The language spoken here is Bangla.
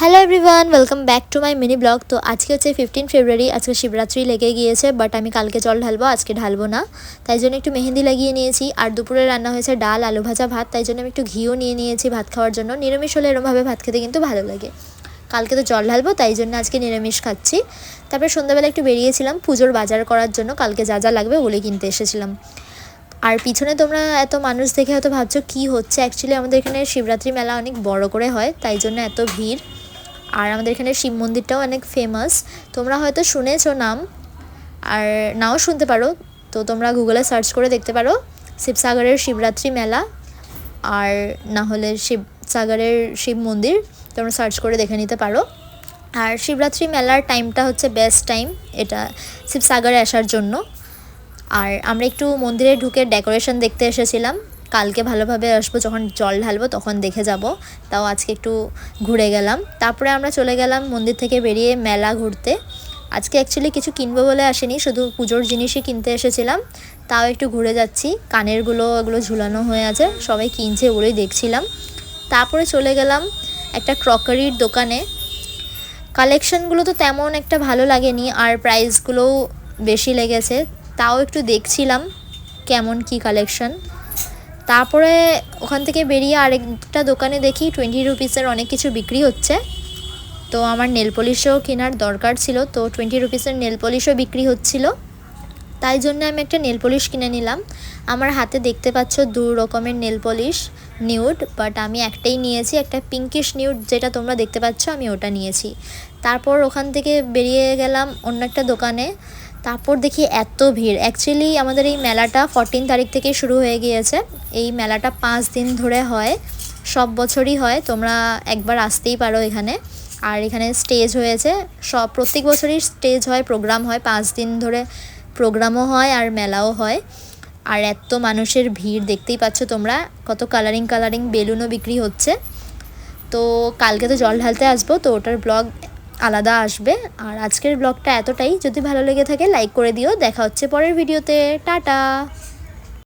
Hello everyone, welcome back to my mini blog. তো আজকে হচ্ছে 15 ফেব্রুয়ারি, আজকে শিবরাত্রি লেগে গিয়েছে, বাট আমি কালকে জল ঢালবো, আজকে ঢালবো না। তাই জন্য একটু মেহেন্দি লাগিয়ে নিয়েছি। আর দুপুরে রান্না হয়েছে ডাল, আলু ভাজা, ভাত। তাই জন্য আমি একটু ঘিও নিয়ে নিয়েছি ভাত খাওয়ার জন্য। নিরামিষ হলে এরমভাবে ভাত খেতে কিন্তু ভালো লাগে। কালকে তো জল ঢালবো, তাই জন্য আজকে নিরামিষ খাচ্ছি। তারপরে সন্ধ্যাবেলা একটু বেরিয়েছিলাম পুজোর বাজার করার জন্য। কালকে যা যা লাগবে ওগুলো কিনতে এসেছিলাম। আর পিছনে তোমরা এত মানুষ দেখে হয়তো ভাবছো কী হচ্ছে। অ্যাকচুয়ালি আমাদের এখানে শিবরাত্রি মেলা অনেক বড় করে হয়, তাই জন্য এত ভিড়। আর আমাদের এখানে শিব মন্দিরটাও অনেক ফেমাস, তোমরা হয়তো শুনেছো নাম, আর নাও শুনতে পারো। তো তোমরা গুগলে সার্চ করে দেখতে পারো শিবসাগরের শিবরাত্রি মেলা, আর না হলে শিবসাগরের শিব মন্দির, তোমরা সার্চ করে দেখে নিতে পারো। আর শিবরাত্রি মেলার টাইমটা হচ্ছে বেস্ট টাইম এটা শিবসাগরে আসার জন্য। আর আমরা একটু মন্দিরে ঢুকে ডেকোরেশন দেখতে এসেছিলাম। কালকে ভালোভাবে আসবো, যখন জল ঢালবো তখন দেখে যাব। তাও আজকে একটু ঘুরে গেলাম। তারপরে আমরা চলে গেলাম মন্দির থেকে বেরিয়ে মেলা ঘুরতে। আজকে অ্যাকচুয়ালি কিছু কিনবো বলে আসেনি, শুধু পুজোর জিনিসই কিনতে এসেছিলাম। তাও একটু ঘুরে যাচ্ছি, কানেরগুলো এগুলো ঝুলানো হয়ে আছে, সবাই কিনছে, ওগুলোই দেখছিলাম। তারপরে চলে গেলাম একটা ক্রকারির দোকানে। কালেকশানগুলো তো তেমন একটা ভালো লাগেনি, আর প্রাইসগুলোও বেশি লেগেছে। তাও একটু দেখছিলাম কেমন কি কালেকশন। তারপরে ওখান থেকে বেরিয়ে আরেকটা দোকানে দেখি 20 রুপিসের অনেক কিছু বিক্রি হচ্ছে। তো আমার নেল পলিশও কেনার দরকার ছিল, তো 20 রুপিসের নেল পলিশও বিক্রি হচ্ছিল। তাই জন্য আমি একটা নেল পলিশ কিনে নিলাম। আমার হাতে দেখতে পাচ্ছ 2 রকমের নেল পলিশ নিউড, বাট আমি একটাই নিয়েছি, একটা পিঙ্কিশ নিউড যেটা তোমরা দেখতে পাচ্ছ, আমি ওটা নিয়েছি। তারপর ওখান থেকে বেরিয়ে গেলাম অন্য একটা দোকানে। তারপর দেখি এত ভিড়। অ্যাকচুয়ালি আমাদের এই মেলাটা 14 তারিখ থেকে শুরু হয়ে গিয়েছে। এই মেলাটা 5 দিন ধরে হয়, সব বছরই হয়, তোমরা একবার আসতেই পারো এখানে। আর এখানে স্টেজ হয়েছে, প্রত্যেক বছরই স্টেজ হয়, প্রোগ্রাম হয়, 5 দিন ধরে প্রোগ্রামও হয় আর মেলাও হয়। আর এত মানুষের ভিড় দেখতেই পাচ্ছ তোমরা, কত কালারিং কালারিং বেলুনও বিক্রি হচ্ছে। তো কালকে তো জল ঢালতে আসবো, তো ওটার ব্লগ আলাদা আসবে। আর আজকের ব্লগটা এতটাই, যদি ভালো লেগে থাকে লাইক করে দিও। দেখা হচ্ছে পরের ভিডিওতে, টাটা।